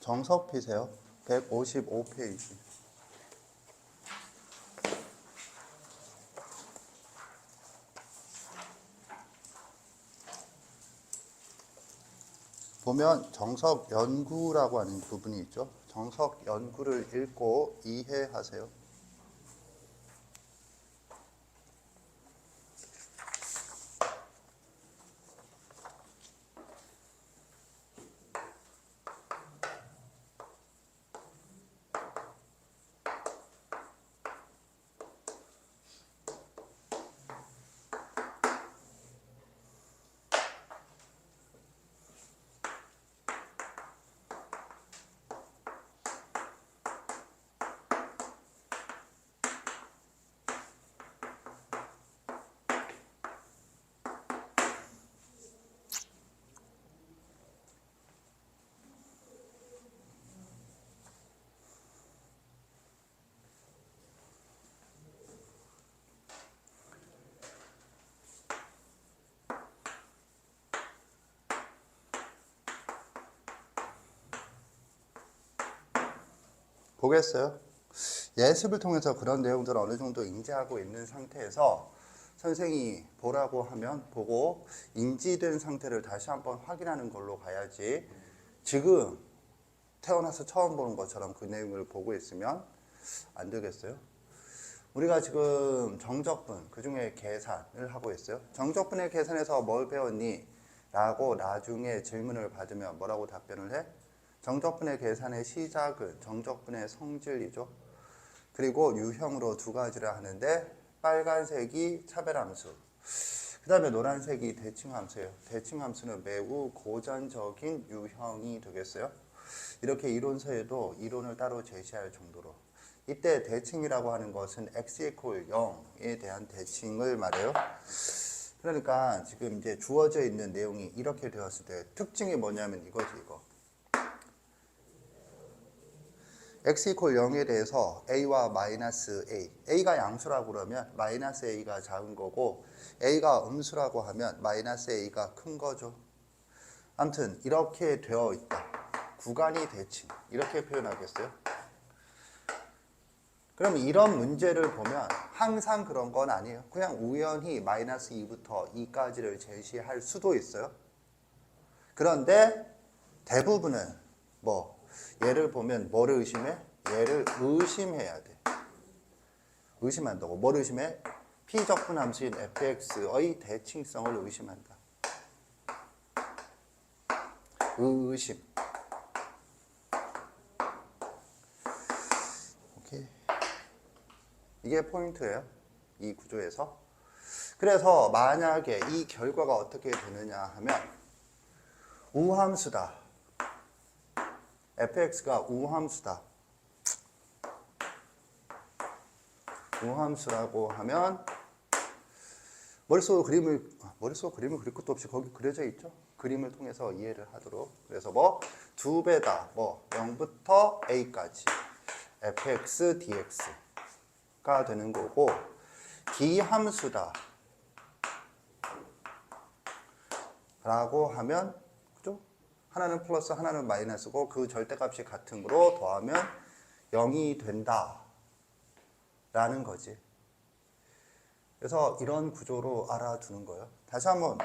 정석피세요. 155페이지. 보면 정석 연구라고 하는 부분이 있죠. 정석 연구를 읽고 이해하세요. 보겠어요? 예습을 통해서 그런 내용들을 어느 정도 인지하고 있는 상태에서 선생이 보라고 하면 보고 인지된 상태를 다시 한번 확인하는 걸로 가야지, 지금 태어나서 처음 보는 것처럼 그 내용을 보고 있으면 안 되겠어요? 우리가 지금 정적분, 그 중에 계산을 하고 있어요. 정적분의 계산에서 뭘 배웠니? 라고 나중에 질문을 받으면 뭐라고 답변을 해? 정적분의 계산의 시작은 정적분의 성질이죠. 그리고 유형으로 두 가지를 하는데, 빨간색이 차별함수, 그 다음에 노란색이 대칭함수예요. 대칭함수는 매우 고전적인 유형이 되겠어요. 이렇게 이론서에도 이론을 따로 제시할 정도로. 이때 대칭이라고 하는 것은 x = 0에 대한 대칭을 말해요. 그러니까 지금 이제 주어져 있는 내용이 이렇게 되었을 때 특징이 뭐냐면 이거지, 이거. x = 0에 대해서 a와 마이너스 a, a가 양수라고 그러면 마이너스 a가 작은 거고, a가 음수라고 하면 마이너스 a가 큰 거죠. 아무튼 이렇게 되어 있다. 구간이 대칭, 이렇게 표현하겠어요. 그럼 이런 문제를 보면 항상 그런 건 아니에요. 그냥 우연히 마이너스 2부터 2까지를 제시할 수도 있어요. 그런데 대부분은 얘를 보면 뭐를 의심해? 얘를 의심해야 돼. 의심한다고. 뭘 의심해? 피적분 함수인 fx의 대칭성을 의심한다. 의심. 오케이. 이게 포인트예요. 이 구조에서. 그래서 만약에 이 결과가 어떻게 되느냐 하면 우함수다. fx가 우함수다. 우함수라고 하면 머릿속 그림을 그릴 것도 없이 거기 그려져 있죠. 그림을 통해서 이해를 하도록. 그래서 2배다. 0부터 a까지 fx dx가 되는 거고, 기함수다 라고 하면, 그죠? 하나는 플러스 하나는 마이너스고 그 절대값이 같은 거로 더하면 0이 된다 라는 거지. 그래서 이런 구조로 알아두는 거예요. 다시 한번,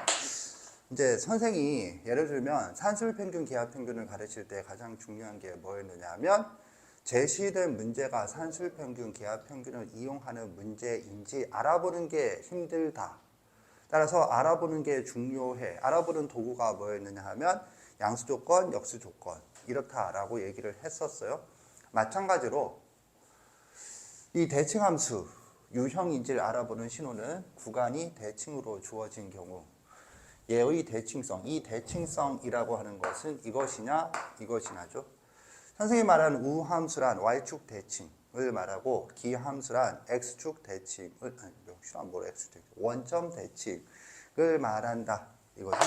이제 선생이 예를 들면 산술평균, 기하평균을 가르칠 때 가장 중요한 게 뭐였느냐 하면, 제시된 문제가 산술평균, 기하평균을 이용하는 문제인지 알아보는 게 힘들다. 따라서 알아보는 게 중요해. 알아보는 도구가 뭐였느냐 하면 양수조건, 역수조건, 이렇다라고 얘기를 했었어요. 마찬가지로 이 대칭함수 유형인지를 알아보는 신호는 구간이 대칭으로 주어진 경우, 얘의 대칭성, 이 대칭성이라고 하는 것은 이것이냐 이것이냐죠. 선생님이 말하는 우함수란 y축 대칭을 말하고, 기함수란 x축 대칭을, 원점 대칭을 말한다 이거죠.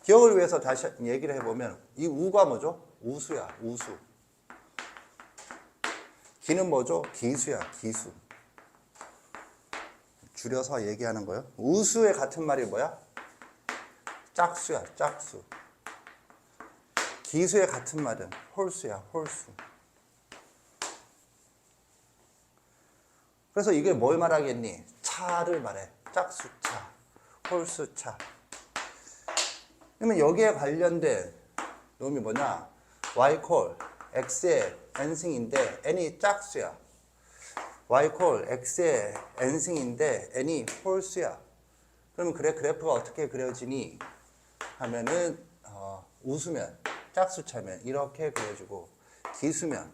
기억을 위해서 다시 얘기를 해보면, 이 우가 뭐죠? 우수야, 우수. 기는 뭐죠? 기수야, 기수. 줄여서 얘기하는 거예요. 우수의 같은 말이 뭐야? 짝수야, 짝수. 기수의 같은 말은 홀수야, 홀수. 그래서 이게 뭘 말하겠니? 차를 말해. 짝수차, 홀수차. 그러면 여기에 관련된 놈이 뭐냐? y 콜 x의 n승인데 n이 짝수야. y 콜 x의 n승인데 n이 홀수야. 그러면 그래 그래프가 어떻게 그려지니? 하면은 우수면, 짝수차면 이렇게 그려지고 기수면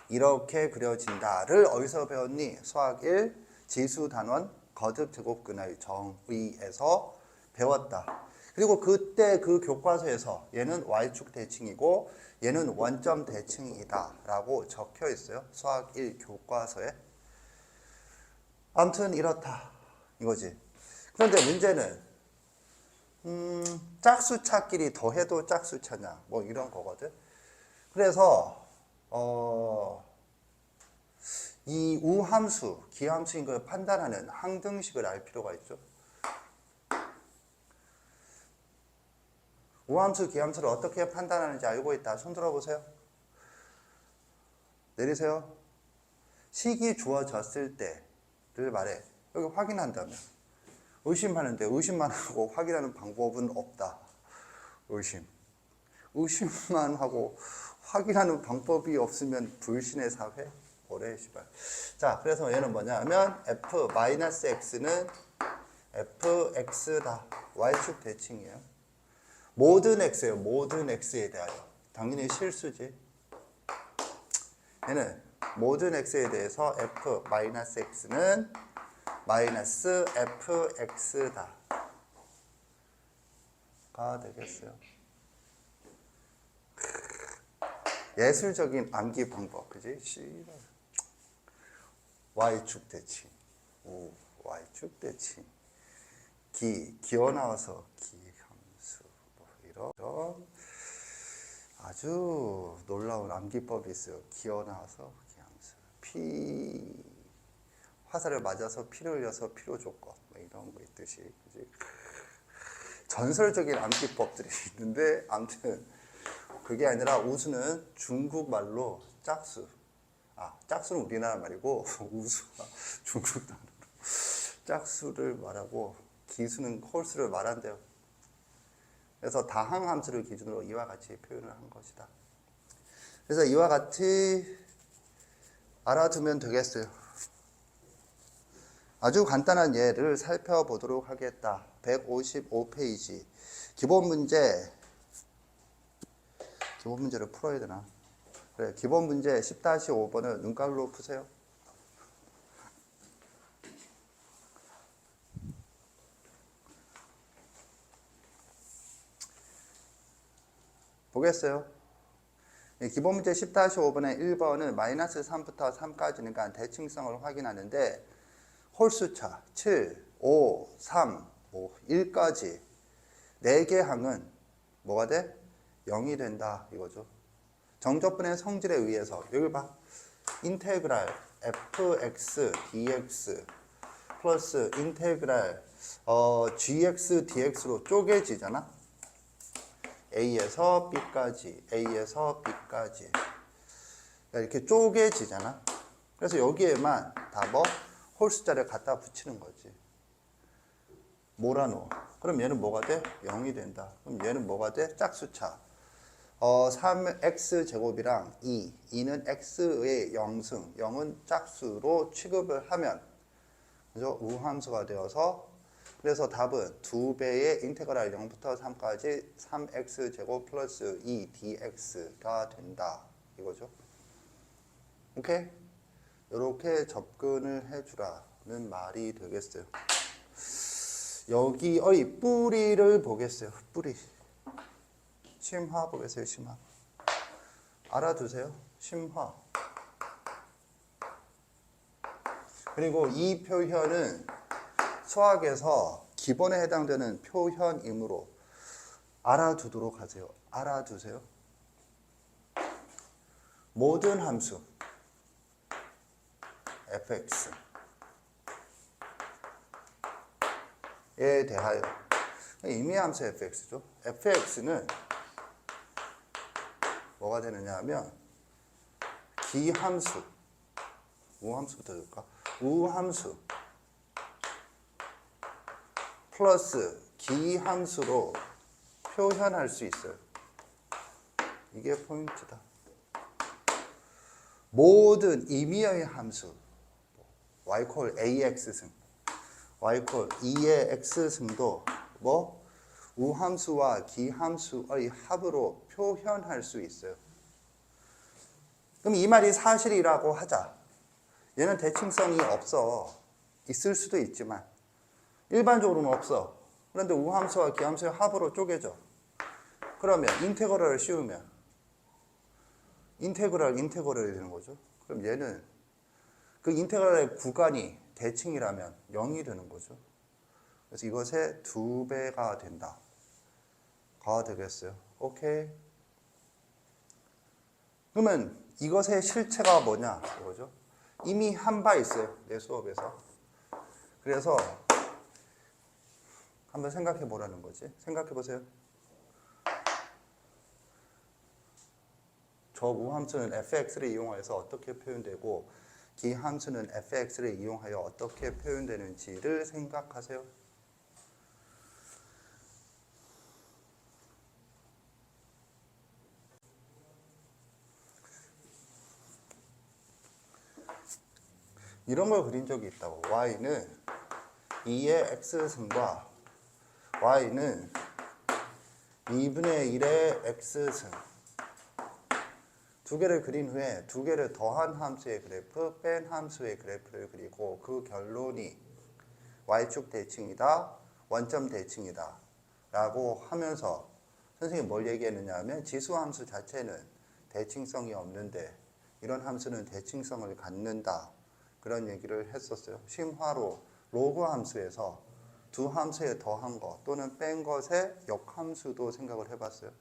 이렇게 그려진다를 어디서 배웠니? 수학 1 지수 단원 거듭 제곱근의 정의에서 배웠다. 그리고 그때 그 교과서에서 얘는 y축 대칭이고 얘는 원점 대칭이다 라고 적혀 있어요. 수학 1 교과서에. 아무튼 이렇다 이거지. 그런데 문제는 짝수차끼리 더해도 짝수차냐 뭐 이런 거거든. 그래서 이 우함수, 기함수인 걸 판단하는 항등식을 알 필요가 있죠. 우함수, 기함수를 어떻게 판단하는지 알고 있다. 손 들어보세요. 내리세요. 식이 주어졌을 때를 말해. 여기 확인한다면. 의심하는데 의심만 하고 확인하는 방법은 없다. 의심만 하고 확인하는 방법이 없으면 불신의 사회? 뭐래 씨발. 자, 그래서 얘는 뭐냐 하면 f-x는 fx다. y축 대칭이에요. 모든 x예요. 모든 x에 대하여. 당연히 실수지. 얘는 모든 x에 대해서 f-x는 마이너스 fx다 가 되겠어요. 예술적인 암기 방법, 그지? 씨발. y축 대칭, y축 대칭, 기어 나와서 기함수, 뭐 이런 아주 놀라운 암기법이 있어요. 기어 나와서 기함수, 화살을 맞아서 피를 흘려서 피로 조건, 뭐 이런 거 있듯이, 그지? 전설적인 암기법들이 있는데, 아무튼 그게 아니라 우수는 중국 말로 짝수. 짝수는 우리나라 말이고 우수가 중국 단어로 짝수를 말하고 기수는 홀수를 말한대요. 그래서 다항함수를 기준으로 이와 같이 표현을 한 것이다. 그래서 이와 같이 알아두면 되겠어요. 아주 간단한 예를 살펴보도록 하겠다. 155페이지 기본 문제를 풀어야 되나? 그래, 기본 문제 10-5번을 눈깔로 푸세요. 보겠어요? 기본 문제 10-5번의 1번은 마이너스 3부터 3까지니까 대칭성을 확인하는데 홀수차 7, 5, 3, 5, 1까지 4개 항은 뭐가 돼? 0이 된다 이거죠. 정적분의 성질에 의해서 여기 봐. 인테그랄 fx dx 플러스 인테그랄 gx dx로 쪼개지잖아. a에서 b까지 a에서 b까지 이렇게 쪼개지잖아. 그래서 여기에만 다 뭐 홀수자를 갖다 붙이는 거지. 몰아넣어. 그럼 얘는 뭐가 돼? 0이 된다. 그럼 얘는 뭐가 돼? 짝수차. 3x 제곱이랑 2는 x의 0승, 0은 짝수로 취급을 하면 그죠? 우함수가 되어서 그래서 답은 2배의 인테그랄 0부터 3까지 3x 제곱 플러스 2 dx가 된다 이거죠. 오케이? 이렇게 접근을 해주라는 말이 되겠어요. 여기의 뿌리를 보겠어요. 뿌리. 심화 보겠어요. 심화. 알아두세요. 심화. 그리고 이 표현은 수학에서 기본에 해당되는 표현이므로 알아두도록 하세요. 알아두세요. 모든 함수 fx에 대하여 임의함수 fx죠. fx는 뭐가 되느냐 하면 기함수, 우함수부터 줄까? 우함수 플러스 기함수로 표현할 수 있어요. 이게 포인트다. 모든 임의의 함수, y 콜 ax승, y 콜 2의 x승도 뭐 우함수와 기함수의 합으로 표현할 수 있어요. 그럼 이 말이 사실이라고 하자. 얘는 대칭성이 없어. 있을 수도 있지만 일반적으로는 없어. 그런데 우함수와 기함수의 합으로 쪼개져. 그러면 인테그럴을 씌우면 인테그럴이 되는 거죠. 그럼 얘는 그 인테그럴의 구간이 대칭이라면 0이 되는 거죠. 그래서 이것의 2배가 된다. 가 되겠어요. 오케이. 그러면 이것의 실체가 뭐냐 이거죠. 이미 한 바 있어요. 내 수업에서. 그래서 한번 생각해 보라는 거지. 생각해 보세요. 저 우함수는 fx를 이용하여서 어떻게 표현되고 기함수는 fx를 이용하여 어떻게 표현되는지를 생각하세요. 이런 걸 그린 적이 있다고. y는 2의 x승과 y는 2분의 1의 x승 두 개를 그린 후에 두 개를 더한 함수의 그래프, 뺀 함수의 그래프를 그리고 그 결론이 y축 대칭이다, 원점 대칭이다 라고 하면서 선생님이 뭘 얘기했느냐 하면 지수함수 자체는 대칭성이 없는데 이런 함수는 대칭성을 갖는다. 그런 얘기를 했었어요. 심화로 로그 함수에서 두 함수에 더한 것 또는 뺀 것의 역함수도 생각을 해봤어요.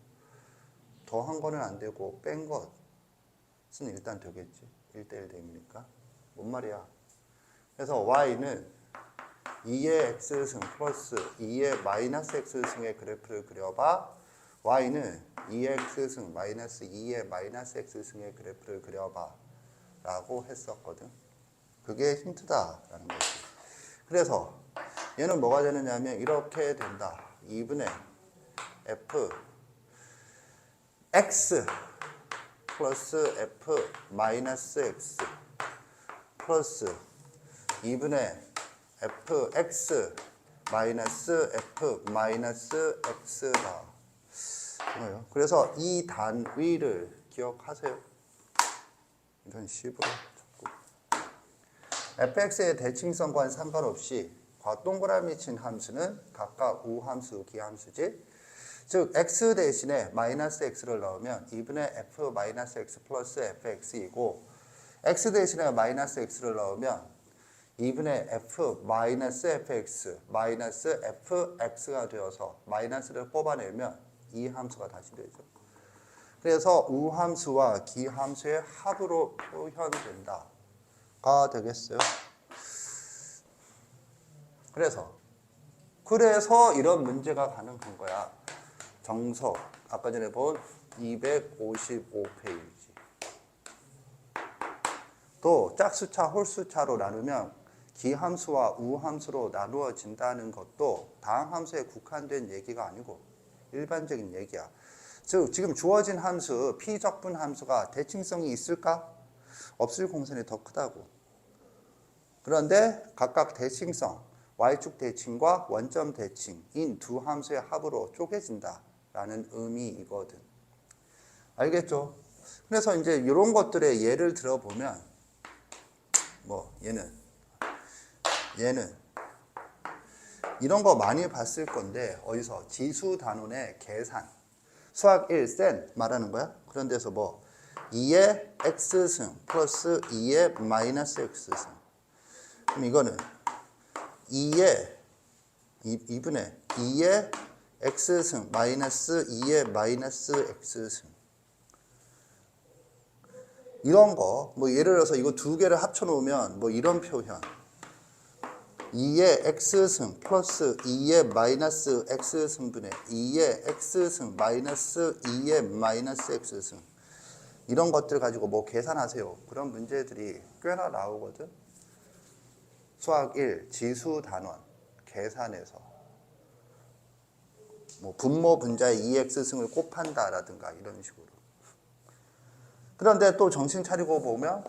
더한 거는 안 되고 뺀 것은 일단 되겠지. 1대1 대입니까? 뭔 말이야. 그래서 y는 2의 x승 플러스 2의 마이너스 x승의 그래프를 그려봐. y는 2의 x승 마이너스 2의 마이너스 x승의 그래프를 그려봐 라고 했었거든. 그게 힌트다라는 거지. 그래서 얘는 뭐가 되느냐 하면 이렇게 된다. 2분의 f x 플러스 f 마이너스 x 플러스 2분의 f x 마이너스 f 마이너스 x다. 그래서 이 단위를 기억하세요. 이런 식으로 fx의 대칭성과는 상관없이 동그라미 친 함수는 각각 우함수, 기함수지. 즉 x 대신에 마이너스 x를 넣으면 2분의 f 마이너스 x 플러스 fx이고 x 대신에 마이너스 x를 넣으면 2분의 f 마이너스 fx 마이너스 fx가 되어서 마이너스를 뽑아내면 이 함수가 다시 되죠. 그래서 우함수와 기함수의 합으로 표현된다. 가 되겠어요. 그래서 이런 문제가 가능한 거야. 정석 아까 전에 본 255페이지. 또 짝수차, 홀수차로 나누면 기함수와 우함수로 나누어진다는 것도 다항함수에 국한된 얘기가 아니고 일반적인 얘기야. 즉 지금 주어진 함수 P적분 함수가 대칭성이 있을까? 없을 공산이 더 크다고. 그런데 각각 대칭성, y축 대칭과 원점 대칭인 두 함수의 합으로 쪼개진다라는 의미이거든. 알겠죠? 그래서 이제 이런 것들의 예를 들어보면 얘는 이런 거 많이 봤을 건데 어디서 지수 단원의 계산 수학 1센 말하는 거야. 그런 데서 2의 x승 플러스 2의 마이너스 x승. 그럼 이거는 2분의 2의 x승 마이너스 2의 마이너스 x승. 이런 거 예를 들어서 이거 두 개를 합쳐 놓으면 이런 표현 2의 x승 플러스 2의 마이너스 x승분의 2의 x승 마이너스 2의 마이너스 x승. 이런 것들 가지고 뭐 계산하세요. 그런 문제들이 꽤나 나오거든. 수학 1, 지수 단원, 계산해서. 뭐 분모 분자의 2x승을 곱한다라든가 이런 식으로. 그런데 또 정신 차리고 보면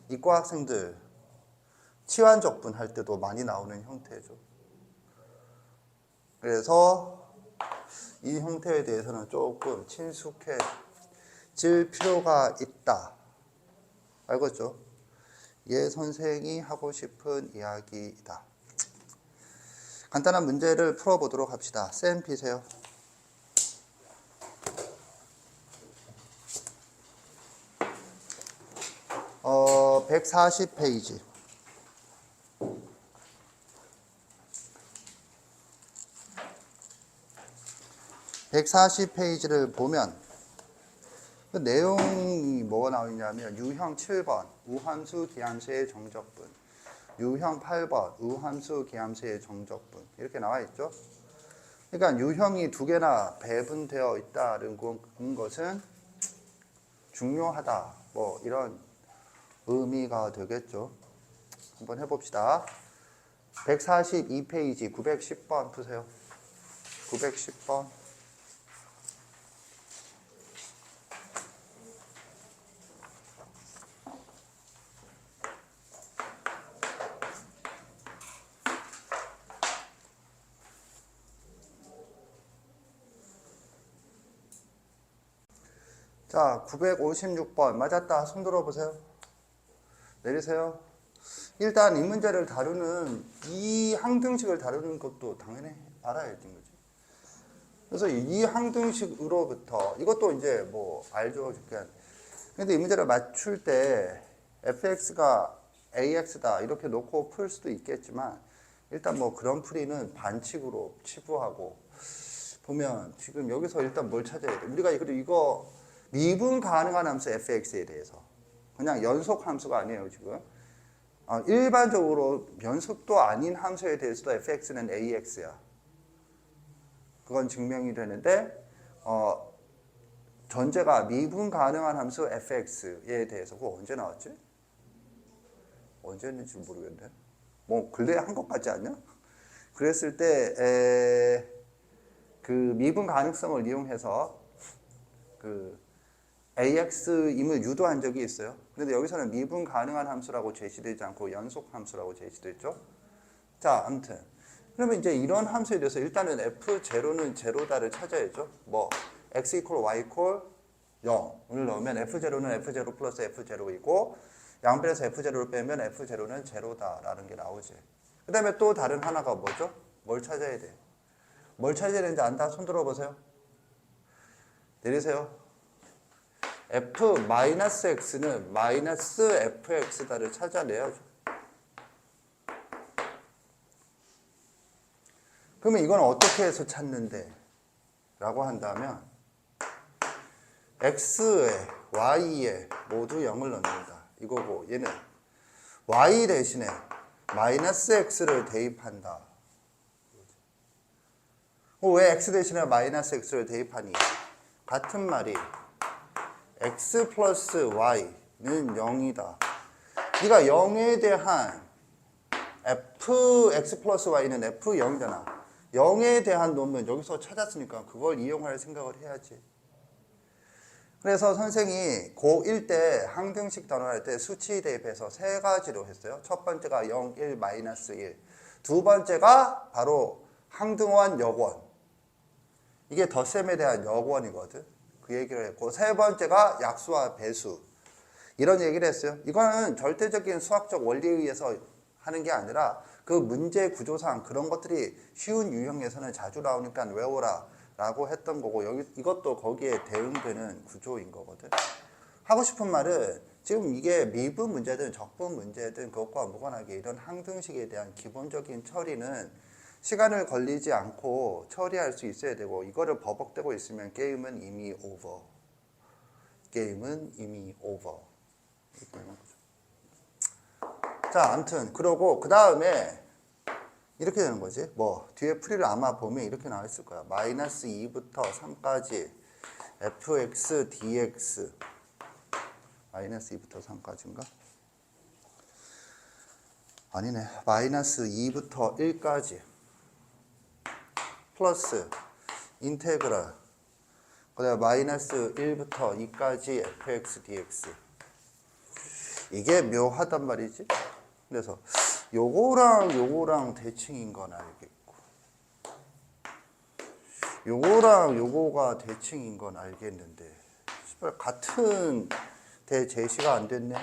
이과 학생들 치환적분 할 때도 많이 나오는 형태죠. 그래서 이 형태에 대해서는 조금 친숙해질 필요가 있다. 알겠죠? 얘 선생이 하고 싶은 이야기이다. 간단한 문제를 풀어보도록 합시다. 쌤 피세요. 140페이지. 140페이지를 보면 그 내용이 뭐가 나오냐면 유형 7번 우함수 기함수의 정적분, 유형 8번 우함수 기함수의 정적분 이렇게 나와 있죠. 그러니까 유형이 두 개나 배분되어 있다는 것은 중요하다. 뭐 이런 의미가 되겠죠. 한번 해봅시다. 142페이지 910번 푸세요. 910번. 자, 956번 맞았다. 손 들어보세요. 내리세요. 일단 이 문제를 다루는 이 항등식을 다루는 것도 당연히 알아야 되는 거지. 그래서 이 항등식으로부터 이것도 이제 뭐 알죠. 근데 이 문제를 맞출 때 fx가 ax다 이렇게 놓고 풀 수도 있겠지만 일단 뭐 그런 풀이는 반칙으로 치부하고 보면 지금 여기서 일단 뭘 찾아야 돼. 우리가 그리고 이거 미분 가능한 함수 fx에 대해서 그냥 연속 함수가 아니에요 지금. 일반적으로 연속도 아닌 함수에 대해서도 fx는 ax야. 그건 증명이 되는데 전제가 미분 가능한 함수 fx에 대해서 그거 언제 나왔지? 언제 했는지 모르겠네. 뭐 근래에 한 것 같지 않냐? 그랬을 때 그 미분 가능성을 이용해서 그 AX임을 유도한 적이 있어요. 그런데 여기서는 미분 가능한 함수라고 제시되지 않고 연속 함수라고 제시됐죠. 자, 아무튼 그러면 이제 이런 함수에 대해서 일단은 F0는 제로다를 찾아야죠. 뭐 X equal Y equal 0을 넣으면 F0는 F0 플러스 F0이고 양변에서 F0를 빼면 F0는 제로다라는 게 나오지. 그 다음에 또 다른 하나가 뭐죠? 뭘 찾아야 돼? 뭘 찾아야 되는지 안다? 손 들어보세요. 내리세요. f-x는 마이너스 fx다를 찾아내야죠. 그러면 이건 어떻게 해서 찾는데? 라고 한다면 x에 y에 모두 0을 넣는다. 이거고 얘는 y 대신에 마이너스 x를 대입한다. 왜 x 대신에 마이너스 x를 대입하니? 같은 말이 x 플러스 y는 0이다. 네가 0에 대한 x 플러스 y는 f0이잖아. 0에 대한 놈은 여기서 찾았으니까 그걸 이용할 생각을 해야지. 그래서 선생이 고1 때 항등식 단원할 때 수치 대입해서 세 가지로 했어요. 첫 번째가 0, 1, 마이너스 1. 두 번째가 바로 항등원 역원. 이게 덧셈에 대한 역원이거든. 그 얘기를 했고 세 번째가 약수와 배수. 이런 얘기를 했어요. 이거는 절대적인 수학적 원리에 의해서 하는 게 아니라 그 문제 구조상 그런 것들이 쉬운 유형에서는 자주 나오니까 외워라 라고 했던 거고 이것도 거기에 대응되는 구조인 거거든. 하고 싶은 말은 지금 이게 미분 문제든 적분 문제든 그것과 무관하게 이런 항등식에 대한 기본적인 처리는 시간을 걸리지 않고 처리할 수 있어야 되고 이거를 버벅대고 있으면 게임은 이미 오버. 게임은 이미 오버. 자, 아무튼 그러고 그 다음에 이렇게 되는 거지. 뭐 뒤에 풀이를 아마 보면 이렇게 나와 있을 거야. 마이너스 2부터 3까지 fx dx 마이너스 2부터 3까지인가? 아니네. 마이너스 2부터 1까지 플러스 인테그랄 그다음 마이너스 1부터 2까지 fx dx 이게 묘하단 말이지. 그래서 요거랑 대칭인 건 알겠고 요거랑 요거가 대칭인 건 알겠는데 같은 대제시가 안 됐네.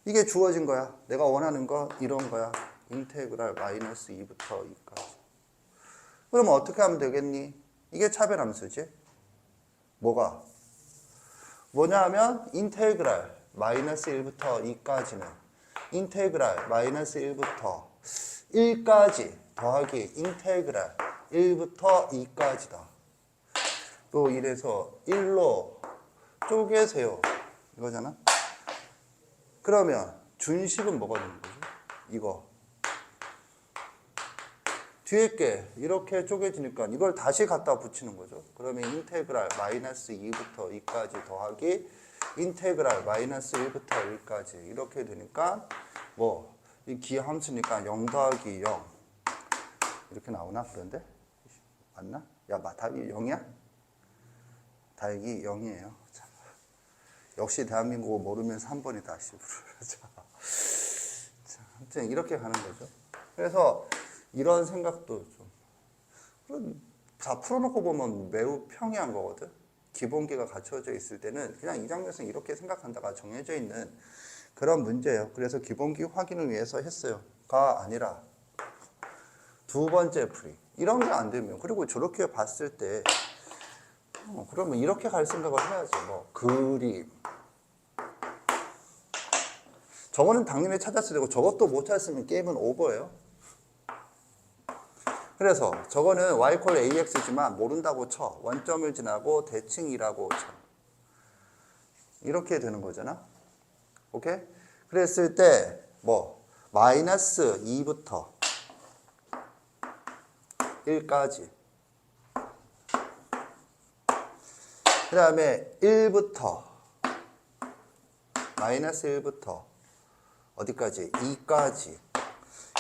이게 주어진 거야. 내가 원하는 거 이런 거야. 인테그랄 마이너스 2부터 2까지. 그럼 어떻게 하면 되겠니? 이게 차별함수지. 뭐가? 뭐냐 하면 인테그랄 마이너스 1부터 2까지는 인테그랄 마이너스 1부터 1까지 더하기 인테그랄 1부터 2까지다. 또 이래서 1로 쪼개세요. 이거잖아. 그러면 준식은 뭐가 되는 거죠? 이거. 뒤에 게 이렇게 쪼개지니까 이걸 다시 갖다 붙이는 거죠. 그러면 인테그랄 마이너스 2부터 2까지 더하기 인테그랄 마이너스 1부터 1까지 이렇게 되니까 뭐 이 기함수니까 0 더하기 0 이렇게 나오나? 그런데? 맞나? 야, 답이 0이야? 답이 0이에요. 자, 역시 대한민국어 모르면 3번이다. 자, 아무튼 이렇게 가는 거죠. 그래서 이런 생각도 좀. 자, 풀어놓고 보면 매우 평이한 거거든. 기본기가 갖춰져 있을 때는 그냥 이 장면에서 이렇게 생각한다가 정해져 있는 그런 문제예요. 그래서 기본기 확인을 위해서 했어요. 가 아니라 두 번째 풀이. 이런 게 안 되면 그리고 저렇게 봤을 때 그러면 이렇게 갈 생각을 해야지. 뭐 그림. 저거는 당연히 찾았어야 되고 저것도 못 찾았으면 게임은 오버예요. 그래서 저거는 y 콜 ax지만 모른다고 쳐. 원점을 지나고 대칭이라고 쳐. 이렇게 되는 거잖아. 오케이? 그랬을 때 뭐 마이너스 2부터 1까지 그 다음에 1부터 마이너스 1부터 어디까지? 2까지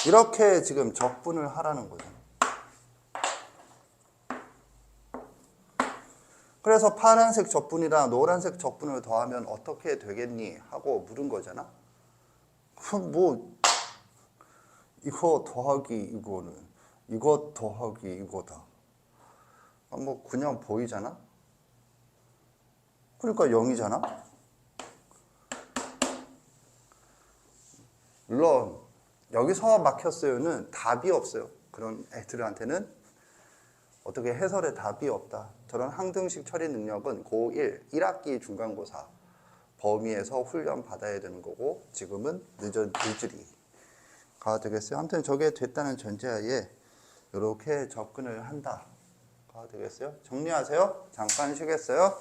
이렇게 지금 적분을 하라는 거잖아. 그래서 파란색 적분이랑 노란색 적분을 더하면 어떻게 되겠니? 하고 물은 거잖아. 그럼 뭐 이거 더하기 이거는 이거 더하기 이거다. 뭐 그냥 보이잖아. 그러니까 0이잖아. 물론 여기서 막혔어요는 답이 없어요. 그런 애들한테는 어떻게 해설에 답이 없다. 저런 항등식 처리 능력은 고1, 1학기 중간고사 범위에서 훈련 받아야 되는 거고 지금은 늦으리가 되겠어요. 아무튼 저게 됐다는 전제하에 이렇게 접근을 한다가 되겠어요. 정리하세요. 잠깐 쉬겠어요.